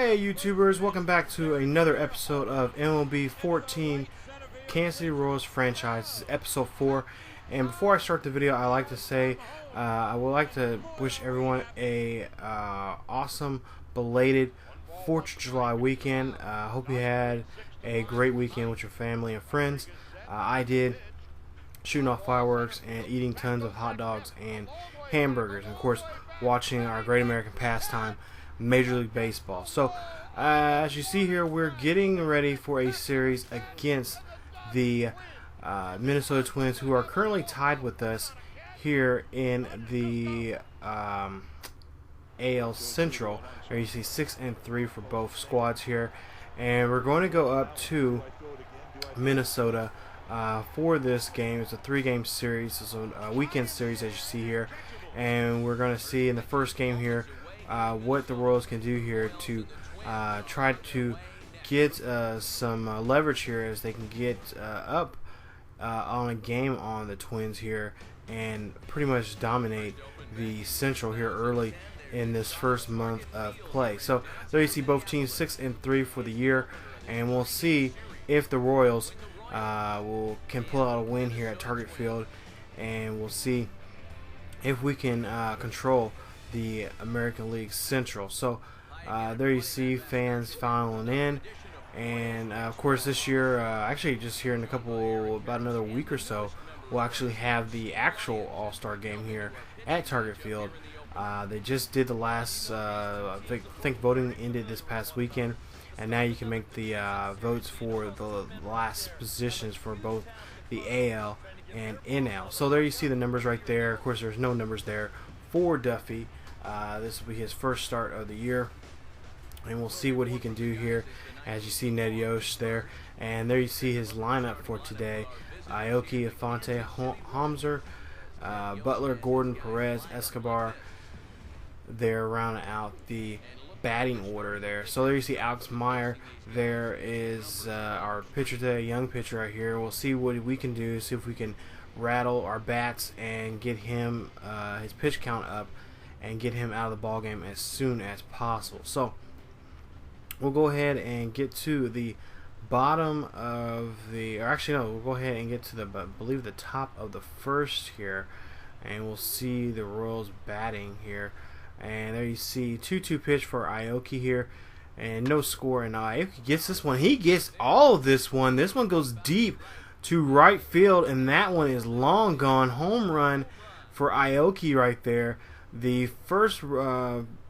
Hey YouTubers, welcome back to another episode of MLB 14 Kansas City Royals franchise. This is episode 4, and before I start the video, I like to say I would like to wish everyone a awesome belated 4th of July weekend. I hope you had a great weekend with your family and friends. I did, shooting off fireworks and eating tons of hot dogs and hamburgers, and of course watching our great American pastime, Major League Baseball. So as you see here, we're getting ready for a series against the Minnesota Twins, who are currently tied with us here in the AL Central. There you see 6-3 for both squads here, and we're going to go up to Minnesota for this game. It's a 3-game series. It's a weekend series, as you see here, and we're going to see in the first game here what the Royals can do here to try to get some leverage here, as they can get up on a game on the Twins here and pretty much dominate the Central here early in this first month of play. So there you see both teams 6-3 for the year, and we'll see if the Royals can pull out a win here at Target Field, and we'll see if we can control the American League Central. So there you see fans filing in, and of course this year, actually just here in about another week or so, we'll actually have the actual All-Star game here at Target Field. They just did the last, I think voting ended this past weekend, and now you can make the votes for the last positions for both the AL and NL. So there you see the numbers right there. Of course there's no numbers there for Duffy. This will be his first start of the year, and we'll see what he can do here. As you see Ned Yost there, and there you see his lineup for today: Aoki, Infante, Homser, Butler, Gordon, Perez, Escobar. They're rounding out the batting order there. So there you see Alex Meyer. There is our pitcher today, young pitcher right here. We'll see what we can do, see if we can rattle our bats and get him his pitch count up and get him out of the ball game as soon as possible. So we'll go ahead and get to the bottom of the, or actually no, we'll go ahead and get to the, I believe, the top of the first here, and we'll see the Royals batting here. And there you see 2-2 pitch for Aoki here, and no score. And Aoki gets this one. He gets all of this one. This one goes deep to right field, and that one is long gone. Home run for Aoki right there. The first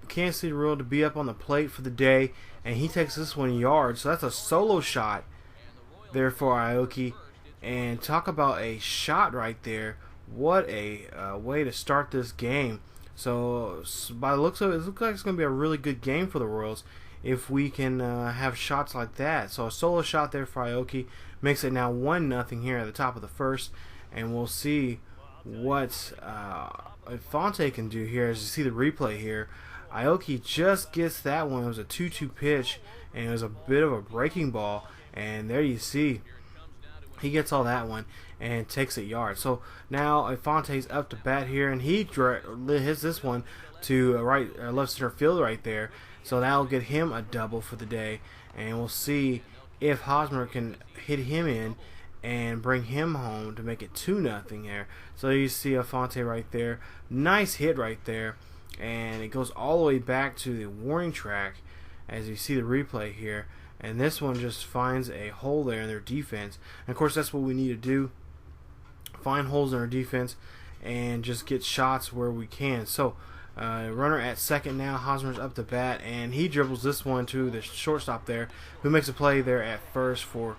Kansas City Royal to be up on the plate for the day, and he takes this one yard. So that's a solo shot there for Aoki. And talk about a shot right there. What a way to start this game. So by the looks of it, it looks like it's going to be a really good game for the Royals if we can have shots like that. So a solo shot there for Aoki makes it now 1-0 here at the top of the first, and we'll see what Infante can do here. As you see the replay here, Aoki just gets that one. It was a 2-2 pitch, and it was a bit of a breaking ball, and there you see he gets all that one and takes it yard. So now Infante's up to bat here, and he hits this one to left center field right there. So that'll get him a double for the day, and we'll see if Hosmer can hit him in and bring him home to make it 2-0 there. So you see Infante right there. Nice hit right there, and it goes all the way back to the warning track, as you see the replay here. And this one just finds a hole there in their defense. And of course, that's what we need to do: find holes in our defense and just get shots where we can. So runner at second now. Hosmer's up to bat, and he dribbles this one to the shortstop there, who makes a play there at first for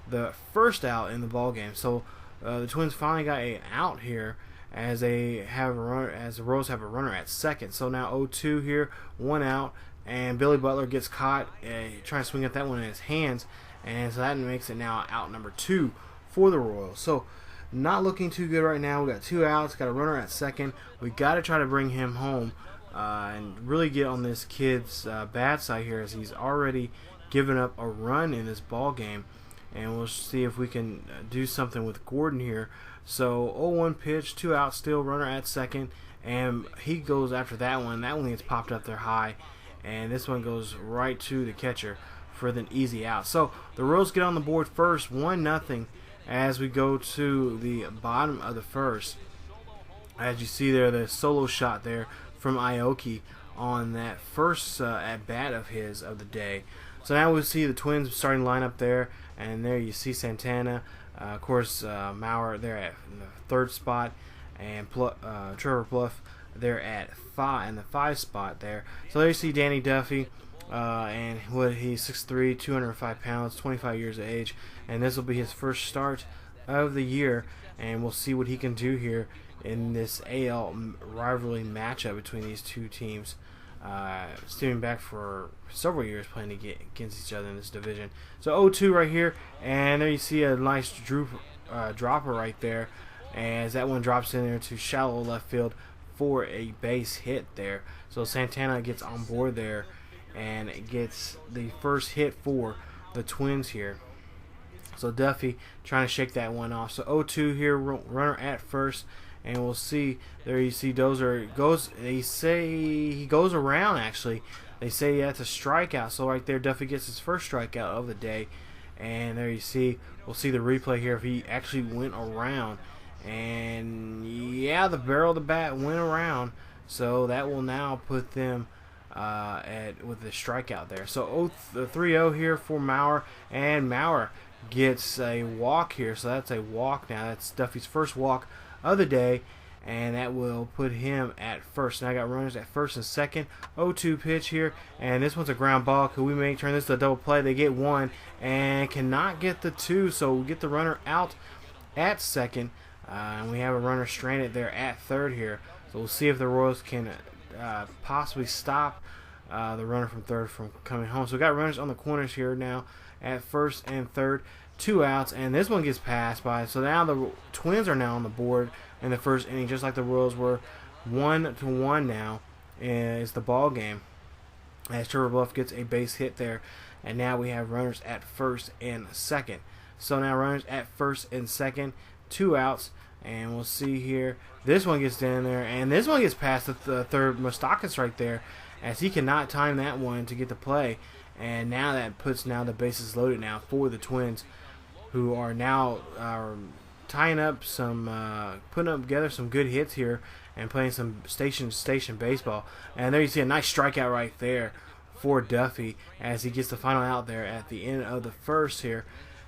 the first out in the ball game. So the Twins finally got an out here, as they have a runner, as the Royals have a runner at second. So now 0-2 here, 1 out, and Billy Butler gets caught trying to swing at that one in his hands, and so that makes it now out number 2 for the Royals. So not looking too good right now. We got 2 outs, got a runner at second. We got to try to bring him home and really get on this kid's bad side here, as he's already given up a run in this ball game. And we'll see if we can do something with Gordon here. So 0-1 pitch, 2 outs still, runner at second, and he goes after that one. That one gets popped up there high, and this one goes right to the catcher for an easy out. So the Royals get on the board first, 1-0, as we go to the bottom of the first. As you see there, the solo shot there from Aoki on that first at bat of his of the day. So now we see the Twins starting to line up there, and there you see Santana, of course, Maurer there at the third spot, and Trevor Bluff there at in the 5 spot there. So there you see Danny Duffy, and he's 6'3", 205 pounds, 25 years of age, and this will be his first start of the year, and we'll see what he can do here in this AL rivalry matchup between these two teams. Stemming back for several years playing against each other in this division. So 0-2 right here, and there you see a nice dropper right there, as that one drops in there to shallow left field for a base hit there. So Santana gets on board there and gets the first hit for the Twins here. So Duffy trying to shake that one off. So 0-2 here, runner at first. And we'll see, there you see Dozier goes, they say he goes around actually. They say that's a strikeout. So right there, Duffy gets his first strikeout of the day. And there you see, we'll see the replay here if he actually went around. And yeah, the barrel of the bat went around. So that will now put them with the strikeout there. So 3-0 here for Maurer. And Maurer gets a walk here. So that's a walk now. That's Duffy's first walk of the day, and that will put him at first. Now I got runners at first and second. 0-2 pitch here, and this one's a ground ball. Could we may turn this to a double play? They get one and cannot get the two, so we get the runner out at second, and we have a runner stranded there at third here. So we'll see if the Royals can possibly stop the runner from third from coming home. So we got runners on the corners here now at first and third. 2 outs, and this one gets passed by. So now the Twins are now on the board in the first inning, just like the Royals were. 1-1 now is the ball game, as Trevor Bluff gets a base hit there, and now we have runners at first and second. So now runners at first and second, 2 outs, and we'll see here. This one gets down there, and this one gets past the third Moustakas right there, as he cannot time that one to get the play. And now that puts now the bases loaded now for the Twins, who are now tying up some, putting up together some good hits here and playing some station baseball. And there you see a nice strikeout right there for Duffy as he gets the final out there at the end of the first here.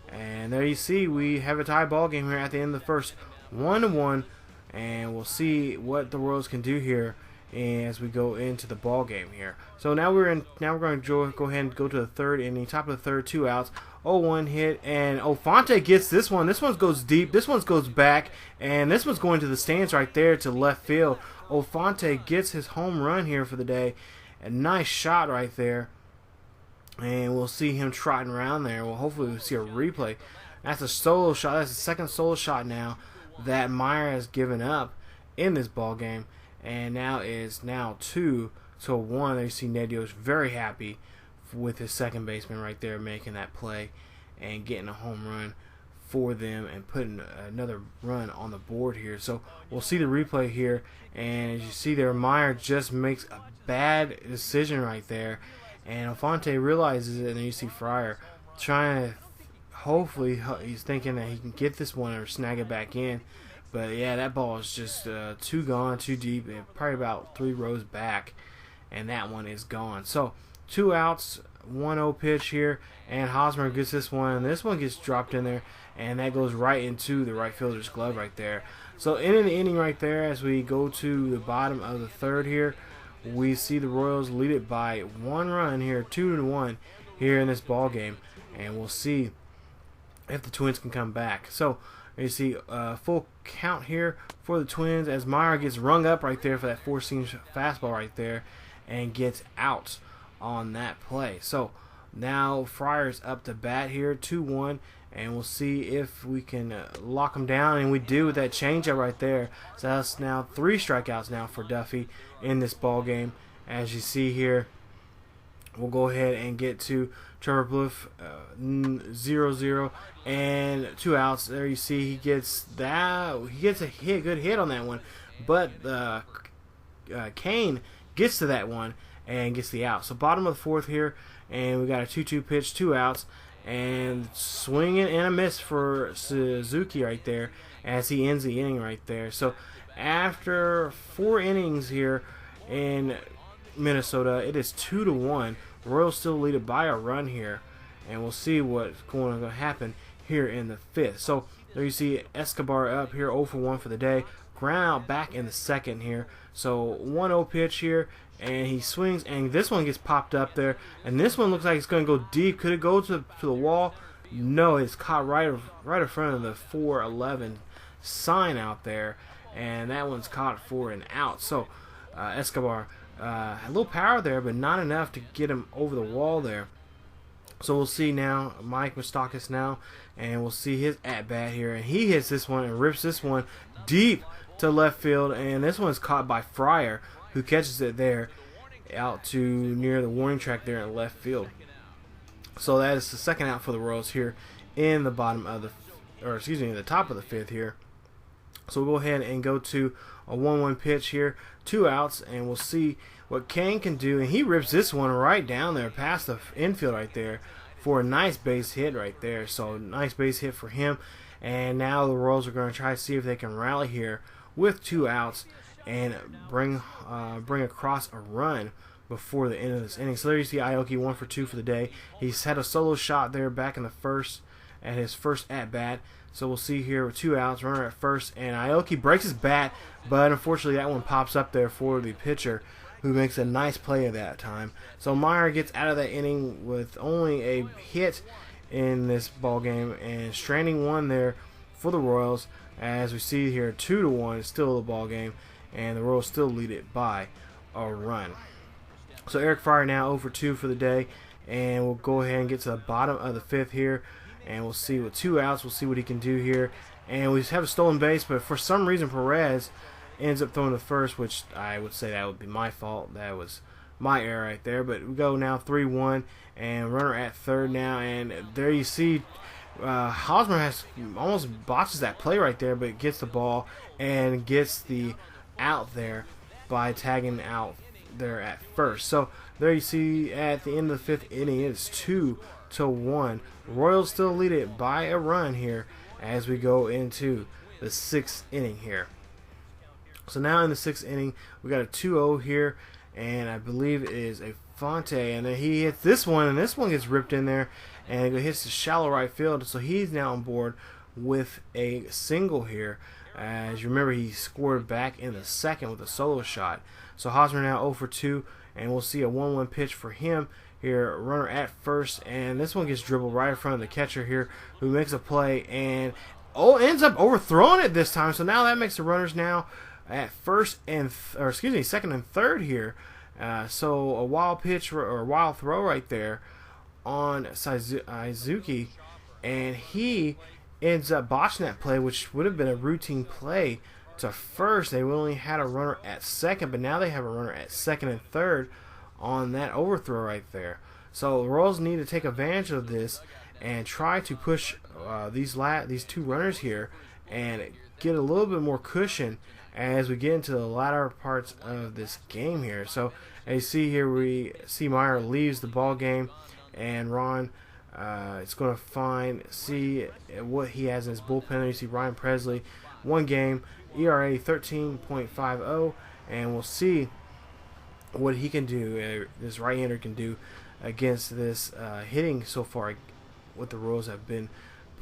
And there you see we have a tie ball game here at the end of the first, 1-1, and we'll see what the Royals can do here as we go into the ball game here. So now we're going to go ahead and go to the third inning, top of the third, 2 outs. 0-1 hit, and Ofonte gets this one. This one goes deep. This one goes back, and this one's going to the stands right there to left field. Ofonte gets his home run here for the day. A nice shot right there, and we'll see him trotting around there. Well, hopefully we'll see a replay. That's a solo shot. That's the second solo shot now that Meyer has given up in this ball game, and now is 2-1. There you see Ned Yost very happy with his second baseman right there making that play and getting a home run for them and putting another run on the board here. So we'll see the replay here, and as you see there, Meyer just makes a bad decision right there, and Alfonte realizes it, and then you see Fryer trying to, hopefully he's thinking that he can get this one or snag it back in, but yeah, that ball is just too deep, probably about 3 rows back, and that one is gone. So 2 outs, 1-0 pitch here, and Hosmer gets this one, and this one gets dropped in there, and that goes right into the right fielder's glove right there. So in the inning right there, as we go to the bottom of the third here, we see the Royals lead it by 1 run here, 2-1 here in this ball game, and we'll see if the Twins can come back. So you see full count here for the Twins as Meyer gets rung up right there for that 4-seam fastball right there and gets out on that play. So now Fryer's up to bat here, 2-1, and we'll see if we can lock him down, and we do with that changeup right there. So that's now 3 strikeouts now for Duffy in this ball game. As you see here, we'll go ahead and get to Trevor Bluff, 0-0, and 2 outs. There you see he gets a good hit on that one, but Kane gets to that one, and gets the out. So bottom of the fourth here, and we got a 2-2 pitch, 2 outs, and swinging and a miss for Suzuki right there as he ends the inning right there. So after 4 innings here in Minnesota, it is 2-1. Royals still lead it by a run here, and we'll see what's going to happen here in the 5th. So there you see Escobar up here, 0 for 1 for the day. Ground out back in the 2nd here. So 1-0 pitch here, and he swings, and this one gets popped up there, and this one looks like it's going to go deep. Could it go to the wall? No, it's caught right in front of the 4-11 sign out there, and that one's caught for an out. So Escobar a little power there, but not enough to get him over the wall there. So we'll see now Mike Moustakas now, and we'll see his at-bat here, and he hits this one and rips this one deep to left field, and this one's caught by Fryer, who catches it there out to near the warning track there in left field. So that is the 2nd out for the Royals here in the bottom of the top of the 5th here. So we'll go ahead and go to a 1-1 pitch here, 2 outs, and we'll see what Kane can do. And he rips this one right down there past the infield right there for a nice base hit right there. So nice base hit for him. And now the Royals are going to try to see if they can rally here with 2 outs and bring across a run before the end of this inning. So there you see Aoki 1 for 2 for the day. He's had a solo shot there back in the 1st at his first at bat. So we'll see here with 2 outs, runner at 1st, and Aoki breaks his bat, but unfortunately that one pops up there for the pitcher, who makes a nice play at that time. So Meyer gets out of that inning with only a hit in this ball game, and stranding one there for the Royals. As we see here, 2-1, still the ball game, and the Royals still lead it by a run. So Eric Fryer now 0 for 2 for the day, and we'll go ahead and get to the bottom of the 5th here. And we'll see with 2 outs, we'll see what he can do here. And we have a stolen base, but for some reason Perez ends up throwing to first, which I would say that would be my fault. That was my error right there. But we go now 3-1, and runner at 3rd now. And there you see Hosmer has almost botches that play right there, but gets the ball and gets the out there by tagging out there at 1st. So there you see at the end of the 5th inning, it's 2-1. Royals still lead it by a run here as we go into the 6th inning here. So now in the 6th inning, we got a 2-0 here, and I believe it is a Fonte, and then he hits this one, and this one gets ripped in there, and it hits the shallow right field. So he's now on board with a single here. As you remember, he scored back in the 2nd with a solo shot. So Hosmer now 0 for 2, and we'll see a 1-1 pitch for him here, runner at 1st, and this one gets dribbled right in front of the catcher here, who makes a play and ends up overthrowing it this time. So now that makes the runners now at 1st and 2nd and 3rd here. So a wild pitch or a wild throw right there on Suzuki, and he ends up botching that play, which would have been a routine play to 1st. They only had a runner at 2nd, but now they have a runner at 2nd and 3rd on that overthrow right there. So the Royals need to take advantage of this and try to push these 2 runners here and get a little bit more cushion as we get into the latter parts of this game here. So as you see here, we see Meyer leaves the ball game, and Ron is going to see what he has in his bullpen. You see Ryan Presley, 1 game, ERA 13.50, and we'll see what he can do, this right-hander can do against this hitting so far. What the Royals have been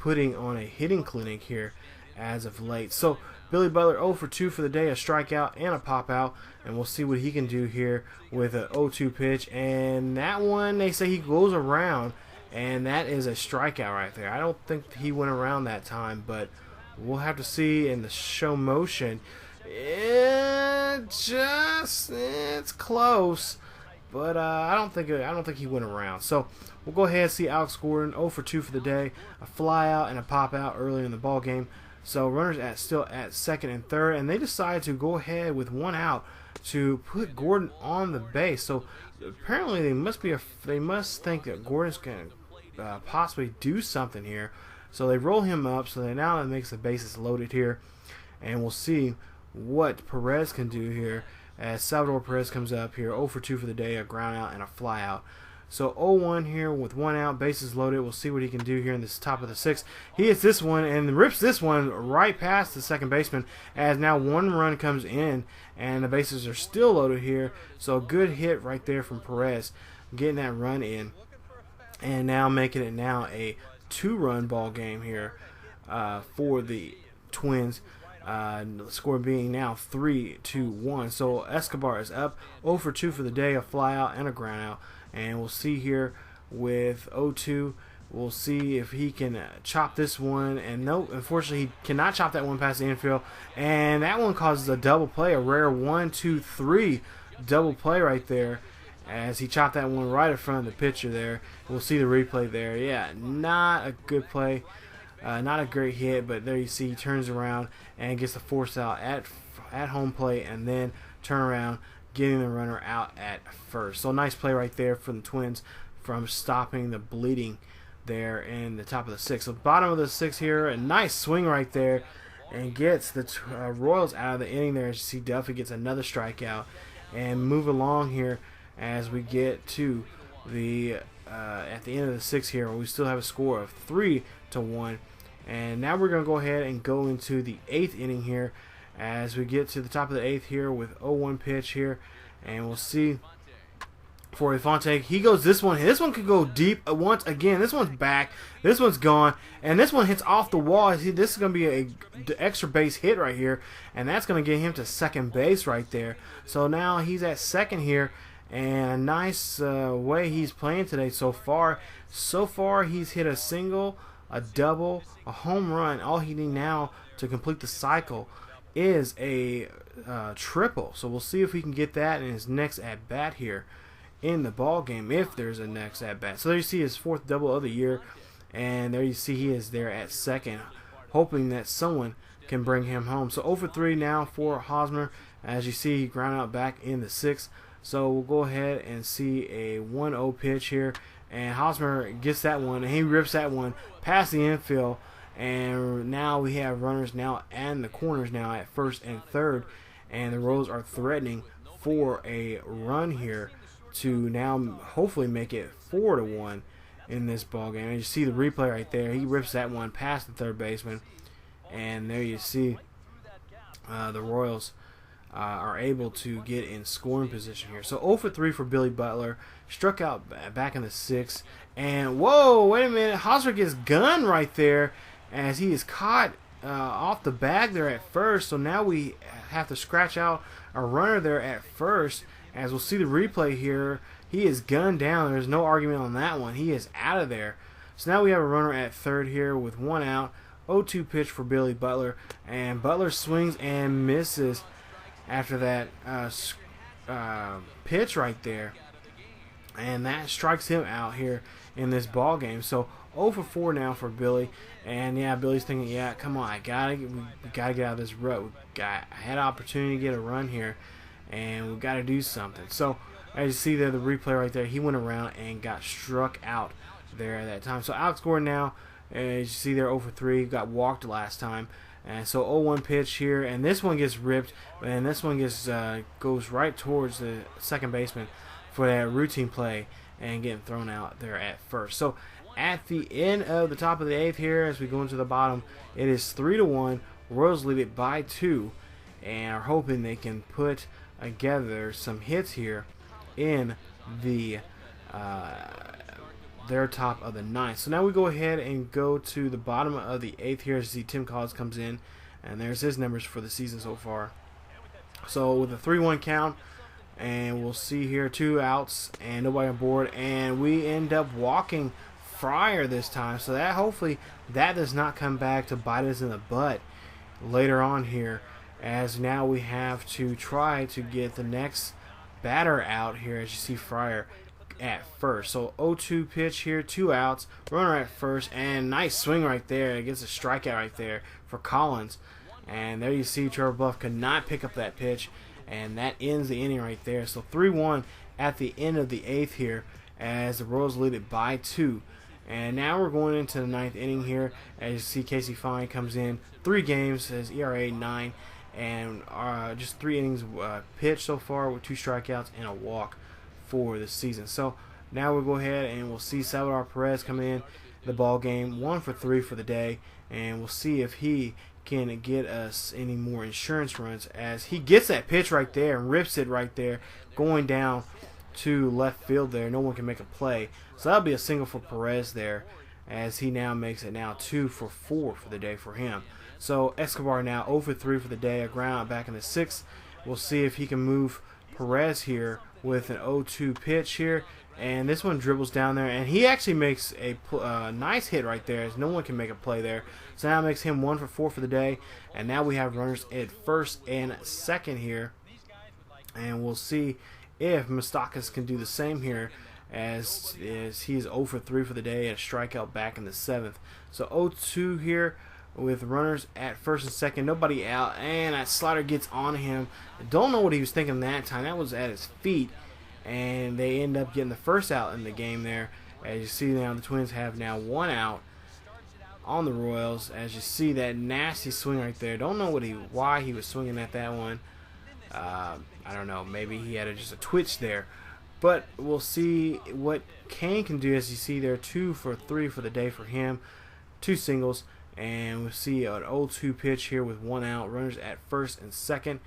putting on a hitting clinic here as of late. So Billy Butler 0 for 2 for the day, a strikeout and a pop out, and we'll see what he can do here with a 0-2 pitch. And that one, they say he goes around, and that is a strikeout right there. I don't think he went around that time, but we'll have to see in the show motion. It's close, but I don't think he went around. So we'll go ahead and see Alex Gordon 0 for 2 for the day, a fly out and a pop out early in the ball game. So runners still at 2nd and 3rd, and they decide to go ahead with 1 out to put Gordon on the base. So apparently they must think that Gordon's going to possibly do something here. So they roll him up. So that makes the bases loaded here, and we'll see what Perez can do here as Salvador Perez comes up here, 0 for 2 for the day, a ground out and a fly out. So 0-1 here with 1 out, bases loaded. We'll see what he can do here in this top of the 6th. He hits this one and rips this one right past the second baseman, as now 1 run comes in and the bases are still loaded here. So good hit right there from Perez, getting that run in, and now making it now a 2-run ball game here for the Twins. The score being now 3-1. So Escobar is up 0 for 2 for the day, a fly out and a ground out. And we'll see here with 0-2, we'll see if he can chop this one. And no, unfortunately, he cannot chop that one past the infield. And that one causes a double play, a rare 1-2-3 double play right there, as he chopped that one right in front of the pitcher there. We'll see the replay there. Yeah, not a good play. Not a great hit, but there you see he turns around and gets the force out at home plate, and then turn around, getting the runner out at first. So nice play right there from the Twins, from stopping the bleeding there in the top of the 6th. So bottom of the 6th here, a nice swing right there, and gets the Royals out of the inning there. As you see, Duffy gets another strikeout, and move along here as we get to the at the end of the 6th here, where we still have a score of 3-1. And now we're going to go ahead and go into the 8th inning here, as we get to the top of the 8th here with 0-1 pitch here, and we'll see for Infante. He goes this one. This one could go deep once again. This one's back. This one's gone, and this one hits off the wall. This is going to be a extra base hit right here, and that's going to get him to second base right there. So now he's at second here, and a nice way he's playing today so far. So far, he's hit a single, a double, a home run. All he needs now to complete the cycle is a triple. So we'll see if we can get that in his next at bat here in the ball game, if there's a next at bat. So there you see his 4th double of the year, and there you see he is there at second, hoping that someone can bring him home. So 0 for 3 now for Hosmer. As you see, he ground out back in the 6th. So we'll go ahead and see a 1-0 pitch here, and Hosmer gets that one, and he rips that one past the infield. And now we have runners now and the corners now at first and third, and the Royals are threatening for a run here to now hopefully make it 4-1 in this ball game. And you see the replay right there. He rips that one past the third baseman, and there you see the Royals are able to get in scoring position here. So 0 for 3 for Billy Butler, struck out back in the 6th, and whoa, wait a minute, Hosmer gets gunned right there, as he is caught off the bag there at first. So now we have to scratch out a runner there at first. As we'll see the replay here, he is gunned down. There's no argument on that one. He is out of there. So now we have a runner at third here with 1 out. 0-2 pitch for Billy Butler, and Butler swings and misses after that pitch right there, and that strikes him out here in this ball game. So 0 for 4 now for Billy, and yeah, Billy's thinking, yeah, come on, we gotta get out of this rut. I had an opportunity to get a run here, and we gotta do something. So as you see there, the replay right there, he went around and got struck out there at that time. So Alex Gordon now, as you see there, 0 for 3, got walked last time. And so 0-1 pitch here, and this one gets ripped, and this one gets goes right towards the second baseman for that routine play, and getting thrown out there at first. So at the end of the top of the 8th here, as we go into the bottom, it is 3-1. Royals lead it by 2, and are hoping they can put together some hits here in the their top of the 9th. So now we go ahead and go to the bottom of the 8th here. As you see, Tim Collins comes in, and there's his numbers for the season so far. So with a 3-1 count, and we'll see here 2 outs and nobody on board, and we end up walking Fryer this time. So that hopefully that does not come back to bite us in the butt later on here, as now we have to try to get the next batter out here. As you see, Fryer at first. So 0-2 pitch here, 2 outs, runner at first, and nice swing right there. It gets a strikeout right there for Collins. And there you see Trevor Bluff could not pick up that pitch, and that ends the inning right there. So 3-1 at the end of the 8th here, as the Royals lead it by 2. And now we're going into the 9th inning here. As you see, Casey Fine comes in, 3 games, his ERA 9, and just 3 innings pitched so far with 2 strikeouts and a walk for the season. So now we'll go ahead and we'll see Salvador Perez come in the ball game, 1 for 3 for the day, and we'll see if he can get us any more insurance runs, as he gets that pitch right there and rips it right there, going down to left field there. No one can make a play, so that'll be a single for Perez there, as he now makes it now 2 for 4 for the day for him. So Escobar now 0 for 3 for the day, a ground back in the 6th. We'll see if he can move Perez here with an 0-2 pitch here, and this one dribbles down there, and he actually makes a nice hit right there, as no one can make a play there. So now it makes him 1 for 4 for the day, and now we have runners at first and second here, and we'll see if Moustakas can do the same here, as he's 0 for 3 for the day and a strikeout back in the 7th. So 0-2 here with runners at first and second, nobody out, and that slider gets on him. I don't know what he was thinking that time. That was at his feet, and they end up getting the first out in the game there. As you see now, the Twins have now 1 out on the Royals. As you see that nasty swing right there. Don't know why he was swinging at that one. I don't know. Maybe he had just a twitch there. But we'll see what Kane can do. As you see there, 2 for 3 for the day for him. 2 singles. And we'll see an 0-2 pitch here with 1 out. Runners at first and second.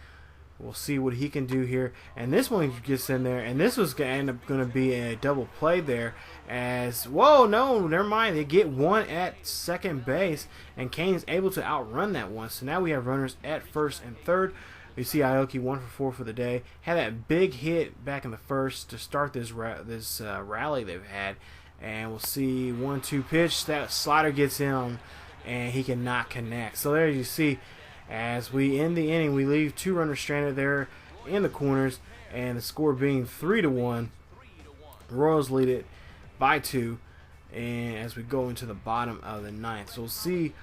We'll see what he can do here. And this one gets in there. And this was going to end up going to be a double play there. As, whoa, no, never mind. They get 1 at second base. And Kane's able to outrun that one. So now we have runners at first and third. We see Aoki 1 for 4 for the day. Had that big hit back in the first to start this rally they've had. And we'll see 1-2 pitch. That slider gets in, and he cannot connect. So there you see, as we end the inning, we leave 2 runners stranded there in the corners, and the score being 3-1. Royals lead it by 2, and as we go into the bottom of the 9th. So we'll see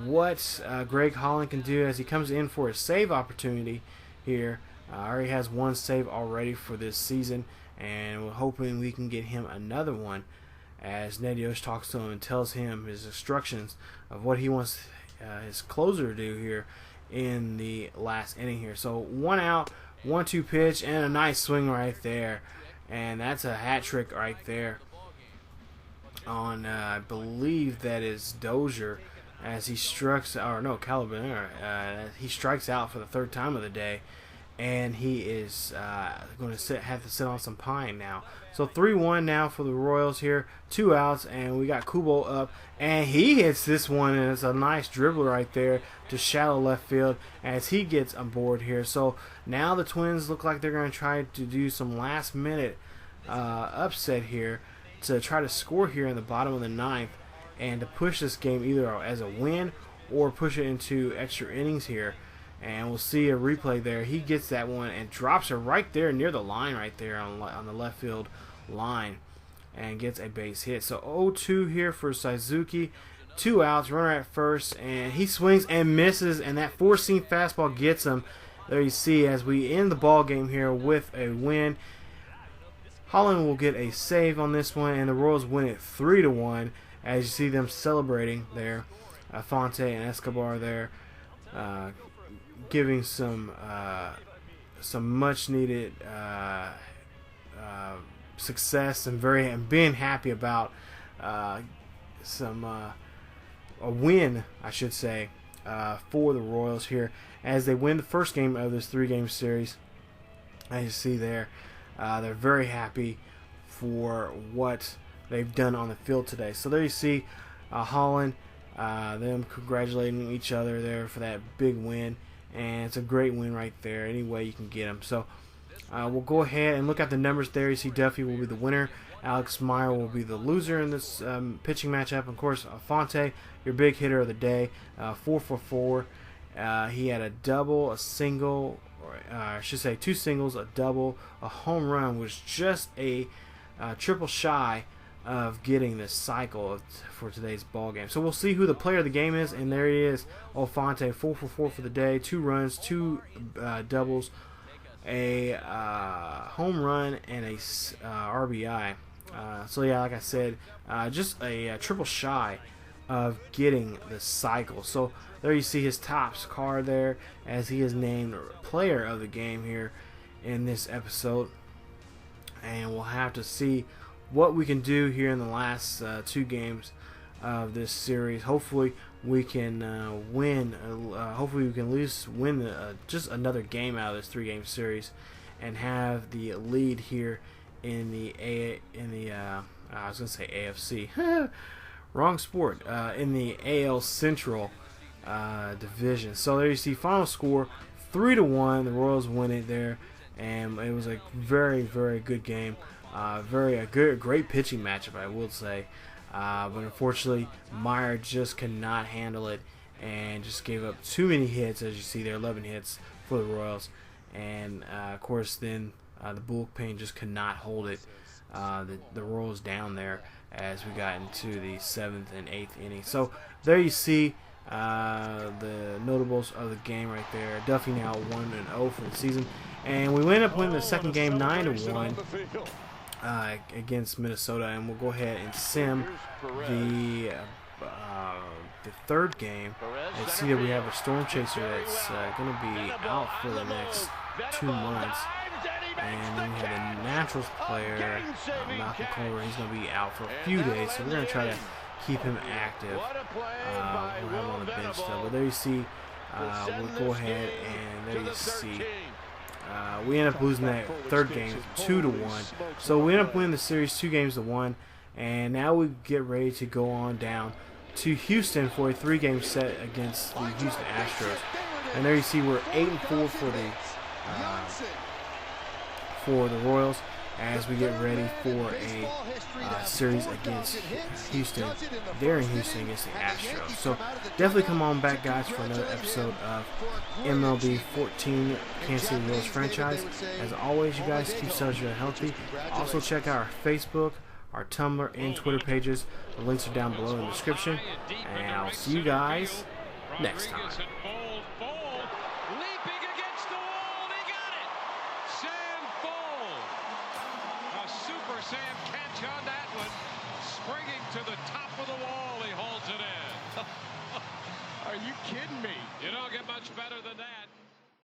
what Greg Holland can do as he comes in for a save opportunity here. Already has 1 save already for this season, and we're hoping we can get him another one, as Ned Yost talks to him and tells him his instructions of what he wants his closer to do here in the last inning here. So 1 out, 1-2 pitch, and a nice swing right there, and that's a hat trick right there on I believe that is Dozier, as he strikes, or no, Caliban, he strikes out for the 3rd time of the day, and he is going to have to sit on some pine now. So 3-1 now for the Royals here, 2 outs, and we got Kubo up, and he hits this one, and it's a nice dribble right there to shallow left field as he gets on board here. So now the Twins look like they're going to try to do some last minute upset here to try to score here in the bottom of the 9th, and to push this game either as a win or push it into extra innings here. And we'll see a replay there. He gets that one and drops it right there near the line right there on the left field line, and gets a base hit. So 0-2 here for Suzuki. 2 outs, runner at first, and he swings and misses, and that 4-seam fastball gets him. There you see, as we end the ball game here with a win. Holland will get a save on this one, and the Royals win it 3-1. As you see them celebrating there, Fonte and Escobar there, giving some much needed success, and being happy about a win, I should say, for the Royals here, as they win the first game of this 3-game series. As you see there, they're very happy for what they've done on the field today. So there you see Holland, them congratulating each other there for that big win, and it's a great win right there any way you can get them. So we'll go ahead and look at the numbers there. You see Duffy will be the winner, Alex Meyer will be the loser in this pitching matchup. Of course, Fonte, your big hitter of the day, 4 for 4. He had a double, a single, or I should say 2 singles, a double, a home run, was just a triple shy of getting this cycle for today's ball game. So we'll see who the player of the game is, and there he is, Fonte, 4 for 4 for the day, 2 runs, 2 doubles, a home run, and a RBI. So yeah, like I said, just a triple shy of getting the cycle. So there you see his Topps card there, as he is named player of the game here in this episode. And we'll have to see what we can do here in the last 2 games of this series. Hopefully we can win. Hopefully we can at least win just another game out of this 3-game series, and have the lead here in the I was gonna say AFC. Wrong sport. In the AL Central division. So there you see final score 3-1. The Royals win it there, and it was a very, very good game. Great pitching matchup, I will say. But unfortunately, Meyer just could not handle it and just gave up too many hits. As you see there, 11 hits for the Royals, and of course then the bullpen just could not hold it. The Royals down there as we got into the 7th and 8th inning. So there you see the notables of the game right there. Duffy now 1-0 for the season, and we end up winning the second game 9-1 against Minnesota. And we'll go ahead and sim the 3rd game and see that we have a Storm Chaser that's going to be out for the next 2 months. And then we have the Naturals player, Malcolm Culver. He's going to be out for a few days, so we're going to try to keep him active. We'll have him on the bench still. But there you see, we'll go ahead and there you see, we end up losing that 3rd game 2-1. So we end up winning the series 2-1, and now we get ready to go on down to Houston for a 3-game set against the Houston Astros. And there you see we're 8-4 for the Royals as we get ready for a series against Houston. They're in Houston against the Astros. So definitely come on back, guys, for another episode of MLB 14 Kansas City Royals franchise. As always, you guys keep yourselves healthy. Also check out our Facebook, our Tumblr, and Twitter pages. The links are down below in the description. And I'll see you guys next time. Sam catch on that one, springing to the top of the wall.